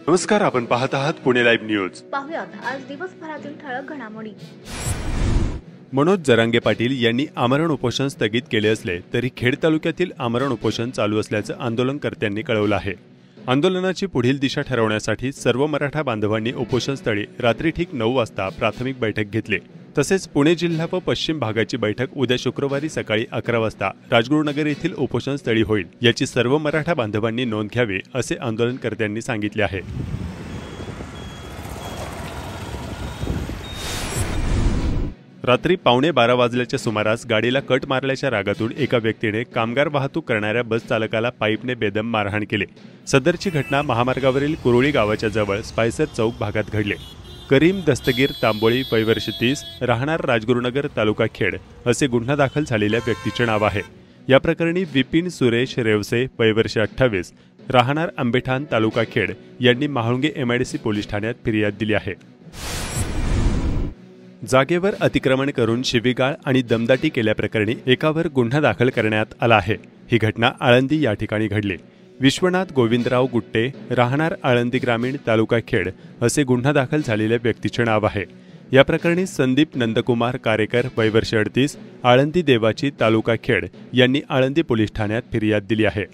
नमस्कार, आपण पाहत आहात पुणे लाईव्ह न्यूज। पाहुयात आज दिवसभरातील ठळक घडामोडी। मनोज जरांगे पाटील यांनी आमरण उपोषण स्थगित केले असले तरी खेड तालुक्यातील आमरण उपोषण चालू असल्याचं आंदोलनकर्त्यांनी कळवलं आहे। आंदोलनाची पुढील दिशा ठरवण्यासाठी सर्व मराठा बांधवांनी उपोषणस्थळी रात्री ठीक 9 वाजता प्राथमिक बैठक घेतली। तसेच पुणे जिल्हा व पश्चिम भागाची बैठक उद्या शुक्रवारी सकाळी 11 वाजता राजगुरुनगर येथील उपोषणस्थळी होईल, याची सर्व मराठा बांधवांनी नोंद घ्यावी असे आंदोलनकर्त्यांनी सांगितले आहे। रात्री 11:15 वाजल्याच्या सुमारास गाडीला कट मारल्याच्या रागातून एका व्यक्तीने कामगार वाहतूक करणाऱ्या बस चालकाला पाईपने बेदम मारहाण केले। सदरची घटना महामार्गावरील कुरुळी गावाच्या जवळ स्पायसर चौक भागात घडली। करीम दस्तगीर तांबोळी वय वर्ष 30 राहणार राजगुरुनगर तालुका खेड असे गुन्हा दाखल झालेल्या व्यक्तीचे नाव आहे। या प्रकरणी विपिन सुरेश रेवसे वय वर्ष 28 राहणार आंबेठाण तालुका खेड यांनी म्हाळुंगे MIDC पोलीस ठाण्यात फिर्याद दिली आहे। जागेवर अतिक्रमण करून शिवीगाळ आणि दमदाटी केल्याप्रकरणी एकावर गुन्हा दाखल करण्यात आला आहे। ही घटना आळंदी या ठिकाणी घडली। विश्वनाथ गोविंदराव गुट्टे राहणार आळंदी ग्रामीण तालुका खेड असे गुन्हा दाखल झालेल्या व्यक्तीचे नाव आहे। या प्रकरणी संदीप नंदकुमार कारेकर वय वर्ष 38 आळंदी देवाची तालुका खेड यांनी आळंदी पोलीस ठाण्यात फिर्याद दिली आहे।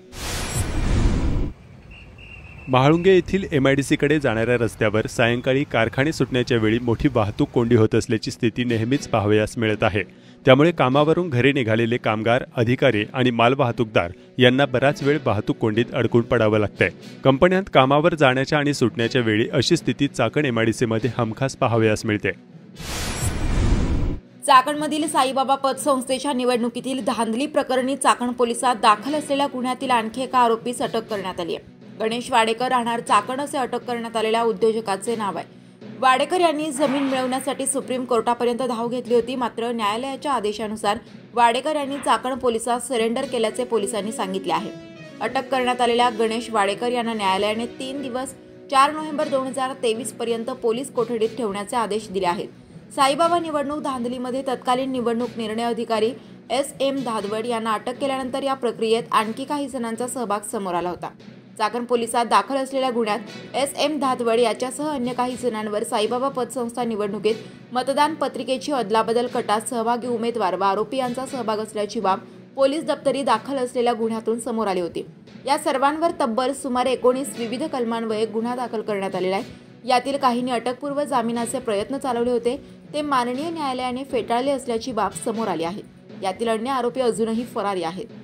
म्हाळुंगे येथील MIDC कडे जाणाऱ्या रस्त्यावर सायंकाळी कारखाने सुटण्याच्या वेळी मोठी वाहतूक कोंडी होत असल्याची स्थिती नेहमीच पाहावयास मिळत आहे। त्यामुळे कामावरून घरी निघालेले कामगार, अधिकारी आणि मालवाहतूकदार यांना बराच वेळ वाहतूक कोंडीत अडकून पडावं लागतंय। कंपन्यात कामावर जाण्याच्या आणि सुटण्याच्या वेळी अशी स्थिती चाकण MIDC मध्ये हमखास पाहावयास मिळते। चाकणमधील साईबाबा पतसंस्थेच्या निवडणुकीतील धांदली प्रकरणी चाकण पोलिसात दाखल असलेल्या गुन्ह्यातील आणखी एका आरोपीस अटक करण्यात आली आहे। गणेश वाडेकर राहणार चाकण असे अटक करण्यात आलेल्या उद्योजकाचे नाव आहे। वाडेकर यांनी जमीन मिळवण्यासाठी सुप्रीम कोर्टापर्यंत धाव घेतली होती, मात्र न्यायालयाच्या आदेशानुसार वाडेकर यांनी चाकण पोलिसात सरेंडर केल्याचे पोलिसांनी सांगितले आहे। अटक करण्यात आलेल्या गणेश वाडेकर यांना न्यायालयाने 3 दिवस 4 नोव्हेंबर 2023 पर्यंत पोलीस कोठडीत ठेवण्याचे आदेश दिले आहेत। साईबाबा निवडणूक धांदलीमध्ये तत्कालीन निवडणूक निर्णय अधिकारी SM धादवड यांना अटक केल्यानंतर या प्रक्रियेत आणखी काही जणांचा सहभाग समोर आला होता। चाकण पोलिसात दाखल असलेल्या गुन्ह्यात SM धादवड याच्यासह अन्य काही जणांवर साईबाबा पतसंस्था निवडणुकीत मतदान पत्रिकेची अदलाबदल कटात सहभागी उमेदवार व आरोपी यांचा सहभाग असल्याची बाब पोलीस दप्तरी दाखल असलेल्या गुन्ह्यातून समोर आली होती। या सर्वांवर तब्बल सुमारे 19 विविध कलमांन्वये गुन्हा दाखल करण्यात आलेला आहे। यातील काहींनी अटकपूर्व जामिनाचे प्रयत्न चालवले होते, ते माननीय न्यायालयाने फेटाळले असल्याची बाब समोर आली आहे। यातील अन्य आरोपी अजूनही फरारी आहेत।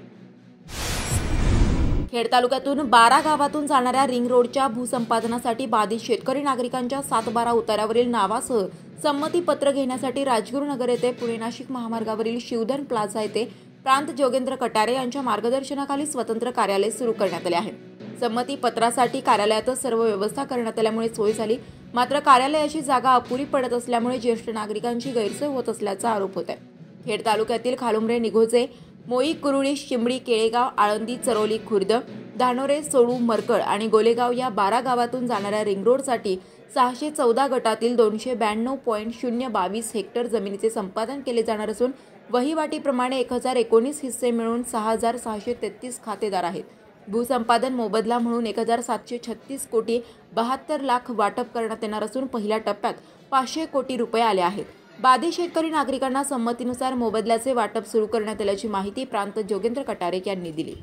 खेड तालुक्यातून 12 गावातून जाणाऱ्या रिंग रोडच्या भूसंपादनासाठी बाधित शेतकरी नागरिकांच्या 7-12 उतार्यावरील नावासह संमतीपत्र घेण्यासाठी राजगुरुनगर येथे पुणे नाशिक महामार्गावरील शिवधन प्लाझा येथे प्रांत जोगेंद्र कटारे यांच्या मार्गदर्शनाखाली स्वतंत्र कार्यालय सुरू करण्यात आले आहे। संमतीपत्रासाठी कार्यालयातच सर्व व्यवस्था करण्यात आल्यामुळे सोय झाली, मात्र कार्यालयाची जागा अपुरी पडत असल्यामुळे ज्येष्ठ नागरिकांची गैरसोय होत असल्याचा आरोप होत आहे। खेड तालुक्यातील खालुमरे, निघोजे, मोई, कुरुळी, शिंबडी, केळेगाव, आळंदी, चरोली, खुर्द, धानोरे, सोळू, मरकळ आणि गोलेगाव या 12 गावातून जाणाऱ्या रिंग रोडसाठी 614 गटातील 292.022 हेक्टर जमिनीचे संपादन केले जाणार असून वहिवाटीप्रमाणे 1019 हिस्से मिळून 6633 खातेदार आहेत। भूसंपादन मोबदला म्हणून 1736 कोटी 72 लाख वाटप करण्यात येणार असून पहिल्या टप्प्यात 500 कोटी रुपये आले आहेत। बाधित शेतकरी नागरिकांना संमतीनुसार मोबदल्याचे वाटप सुरू करण्यात आल्याची माहिती प्रांत जोगेंद्र कटारे यांनी दिली।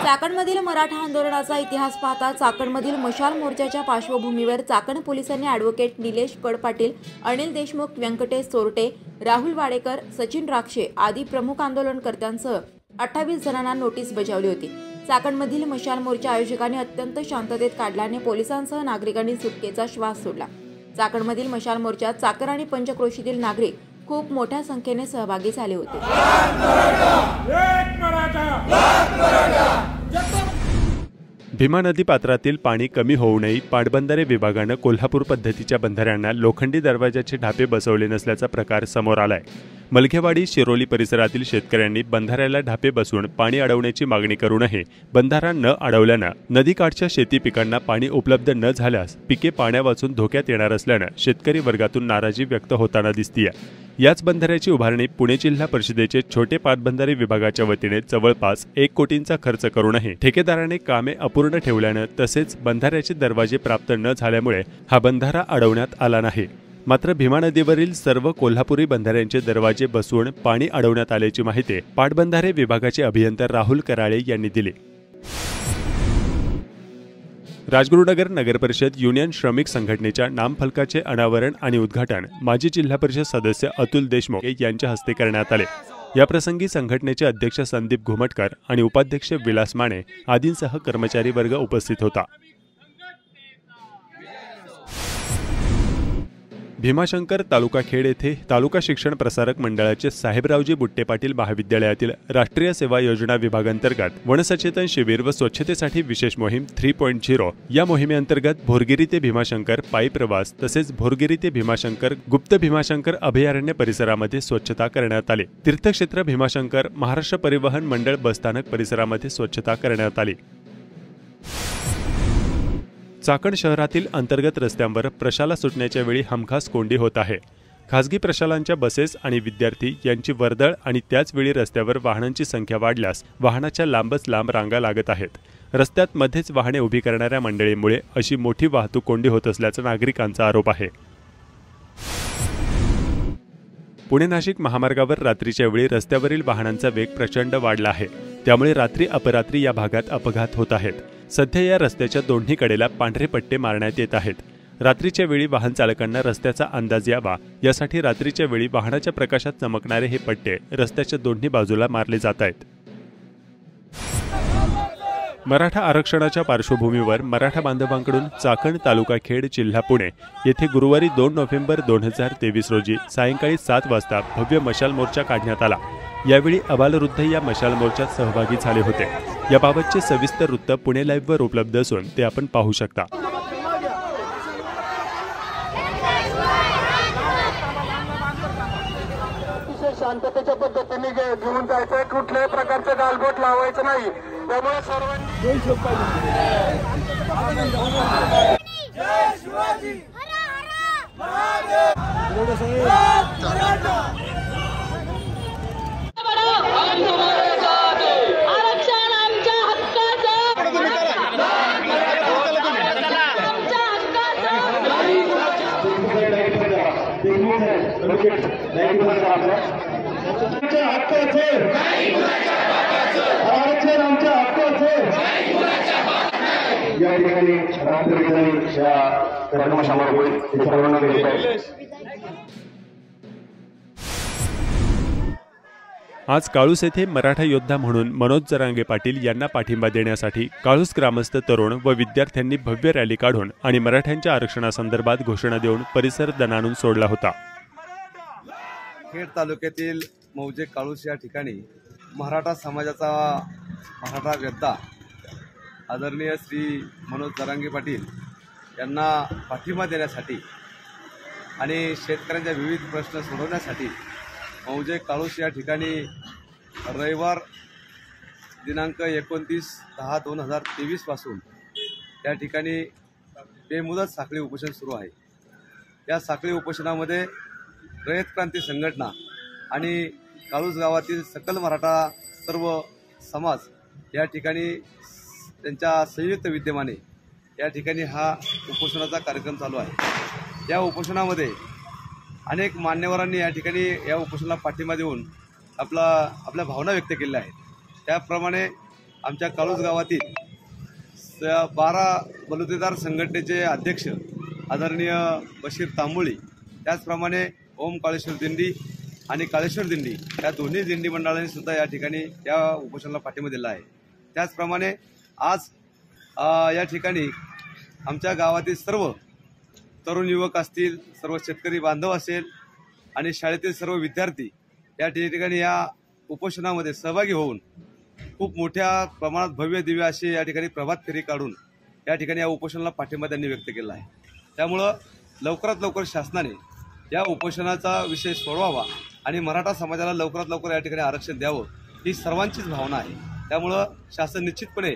चाकणमधील मराठा आंदोलनाचा इतिहास पाहता चाकणमधील मशाल मोर्चाच्या पार्श्वभूमीवर चाकण पोलिसांनी ॲडव्होकेट निलेश कड पाटील, अनिल देशमुख, व्यंकटेश चोरटे, राहुल वाडेकर, सचिन राक्षे आदी प्रमुख आंदोलनकर्त्यांसह 28 जणांना नोटीस बजावली होती। चाकणमधील मशाल मोर्चा आयोजकांनी अत्यंत शांततेत काढल्याने पोलिसांसह नागरिकांनी सुटकेचा श्वास सोडला। चाकणमधील मशाल मोर्चात चाकण आणि पंचक्रोशीतील नागरिक खूप मोठ्या संख्येने सहभागी झाले होते। भीमा नदी पात्रातील पाणी कमी होऊ नये, पाटबंधारे विभागानं कोल्हापूर पद्धतीच्या बंधाऱ्यांना लोखंडी दरवाजाचे ढापे बसवले नसल्याचा प्रकार समोर आलाय। मलघेवाडी शिरोली परिसरातील शेतकऱ्यांनी बंधाऱ्याला ढापे बसवून पाणी अडवण्याची मागणी करूनही बंधारा न अडवल्यानं नदीकाठच्या शेती पिकांना पाणी उपलब्ध न झाल्यास पिके पाण्या वाचून धोक्यात येणार असल्यानं शेतकरी वर्गातून नाराजी व्यक्त होताना दिसतीये। याच बंधाऱ्याची उभारणी पुणे जिल्हा परिषदेचे छोटे पाटबंधारे विभागाच्या वतीने जवळपास 1 कोटींचा खर्च करूनही ठेकेदाराने कामे अपूर्ण ठेवल्यानं तसेच बंधाऱ्याचे दरवाजे प्राप्त न झाल्यामुळे हा बंधारा अडवण्यात आला नाही। मात्र भीमा नदीवरील सर्व कोल्हापुरी बंधाऱ्यांचे दरवाजे बसवून पाणी अडवण्यात आल्याची माहिती पाटबंधारे विभागाचे अभियंता राहुल कराळे यांनी दिली। राजगुरुनगर नगर परिषद युनियन श्रमिक संघटनेच्या नामफलकाचे अनावरण आणि उद्घाटन माजी जिल्हा परिषद सदस्य अतुल देशमुख यांच्या हस्ते करण्यात आले। याप्रसंगी संघटनेचे अध्यक्ष संदीप घुमटकर आणि उपाध्यक्ष विलास माने आदींसह कर्मचारी वर्ग उपस्थित होता। भीमाशंकर तालुका खेड येथे तालुका शिक्षण प्रसारक मंडळाचे साहेबरावजी बुट्टे पाटील महाविद्यालयातील राष्ट्रीय सेवा योजना विभागांतर्गत वनसचेतन शिबिर व स्वच्छतेसाठी विशेष मोहीम 3.0 या मोहिमेअंतर्गत भोरगिरी ते भीमाशंकर पायी प्रवास तसेच भोरगिरी ते भीमाशंकर गुप्त भीमाशंकर अभयारण्य परिसरामध्ये स्वच्छता करण्यात आली। तीर्थक्षेत्र भीमाशंकर महाराष्ट्र परिवहन मंडळ बसस्थानक परिसरामध्ये स्वच्छता करण्यात आली। चाकण शहरातील अंतर्गत रस्त्यांवर प्रशाला सुटण्याच्या वेळी हमखास कोंडी होत आहे। खासगी प्रशालांच्या बसेस आणि विद्यार्थी यांची वर्दळ आणि त्याच वेळी रस्त्यावर वाहनांची संख्या वाढल्यास वाहनाच्या लांबच लांब रांगा लागत आहेत। रस्त्यात मध्येच वाहने उभी करणाऱ्या मंडळींमुळे अशी मोठी वाहतूक कोंडी होत असल्याचा नागरिकांचा आरोप आहे। पुणे नाशिक महामार्गावर रात्रीच्या वेळी रस्त्यावरील वाहनांचा वेग प्रचंड वाढला आहे। त्यामुळे रात्री अपरात्री या भागात अपघात होत आहेत। सध्या या रस्त्याच्या दोन्ही कडेला पांढरे पट्टे मारण्यात येत आहेत। रात्रीच्या वेळी वाहन चालकांना रस्त्याचा अंदाज यावा यासाठी रात्रीच्या वेळी वाहनाच्या प्रकाशात चमकणारे हे पट्टे रस्त्याच्या दोन्ही बाजूला मारले जात आहेत। मराठा आरक्षणाच्या पार्श्वभूमीवर मराठा बांधवांकडून चाकण तालुका खेड जिल्हा पुणे येथे गुरुवारी 2 नोव्हेंबर 2023 रोजी सायंकाळी 7 वाजता भव्य मशाल मोर्चा काढण्यात आला। यावेळी अबालवृद्ध या मशाल मोर्चात सहभागी झाले होते। याबाबतचे सविस्तर वृत्त पुणे लाईव्हवर उपलब्ध असून ते आपण पाहू शकता। शांततेच्या पद्धतीने घेऊन जायचं, कुठल्याही प्रकारचं गालबोट लावायचं नाही। त्यामुळे सर्वांनी या ठिकाणी आज काळूस येथे मराठा योद्धा म्हणून मनोज जरांगे पाटील यांना पाठिंबा देण्यासाठी काळूस ग्रामस्थ तरुण व विद्यार्थ्यांनी भव्य रॅली काढून आणि मराठ्यांच्या आरक्षणासंदर्भात घोषणा देऊन परिसर दणाणून सोडला होता। खेड तालुक्यातील मौजे काळूस या ठिकाणी मराठा समाजाचा मराठा योद्धा आदरणीय श्री मनोज जरांगे पाटील यांना पाठिंबा देण्यासाठी आणि शेतकऱ्यांच्या विविध प्रश्न सोडवण्यासाठी मौजे काळूस या ठिकाणी रविवार दिनांक 29/10/2023 पासून या ठिकाणी बेमुदत साखळी उपोषण सुरू आहे। या साखळी उपोषणामध्ये रयत क्रांती संघटना आणि काळूस गावातील सकल मराठा सर्व समाज या ठिकाणी त्यांच्या संयुक्त विद्यमाने या ठिकाणी हा उपोषणाचा कार्यक्रम चालू आहे। या उपोषणामध्ये अनेक मान्यवरांनी या ठिकाणी या उपोषणाला पाठिंबा देऊन आपल्या भावना व्यक्त केल्या आहेत। त्याप्रमाणे आमच्या काळूस गावातील 12 बलुतेदार संघटनेचे अध्यक्ष आदरणीय बशीर तांबोळी, त्याचप्रमाणे ओम काळेश्वर दिंडी आणि काळेश्वर दिंडी या दोन्ही दिंडी मंडळांनी सुद्धा या ठिकाणी या उपोषणाला पाठिंबा दिला आहे। त्याचप्रमाणे आज या ठिकाणी आमच्या गावातील सर्व तरुण युवक असतील, सर्व शेतकरी बांधव असेल आणि शाळेतील सर्व विद्यार्थी या ठिकाणी या उपोषणामध्ये सहभागी होऊन खूप मोठ्या प्रमाणात भव्य दिव्य अशी या ठिकाणी प्रभात फेरी काढून या ठिकाणी या उपोषणाला पाठिंबा त्यांनी व्यक्त केला आहे। त्यामुळं लवकरात लवकर शासनाने या उपोषणाचा विषय सोडवावा आणि मराठा समाजाला लवकरात लवकर या ठिकाणी आरक्षण द्यावं ही सर्वांचीच भावना आहे। त्यामुळं शासन निश्चितपणे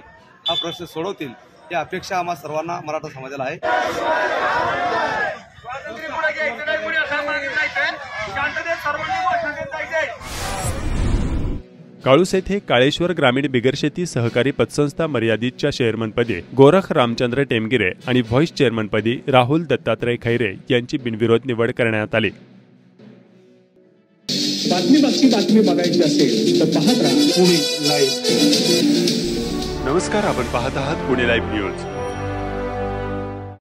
हा प्रश्न सोडवतील ही अपेक्षा आम्हा सर्वांना मराठा समाजाला आहे। काळूस येथे काळेश्वर ग्रामीण बिगरशेती सहकारी पतसंस्था मर्यादितच्या चेअरमनपदी गोरख रामचंद्र टेमगिरे आणि व्हाईस चेअरमनपदी राहुल दत्तात्रय खैरे यांची बिनविरोध निवड करण्यात आली। बातमी बघायची असेल तर पाहत राहा पुणे लाईव्ह। नमस्कार, आपण पाहत आहात पुणे लाईव्ह न्यूज।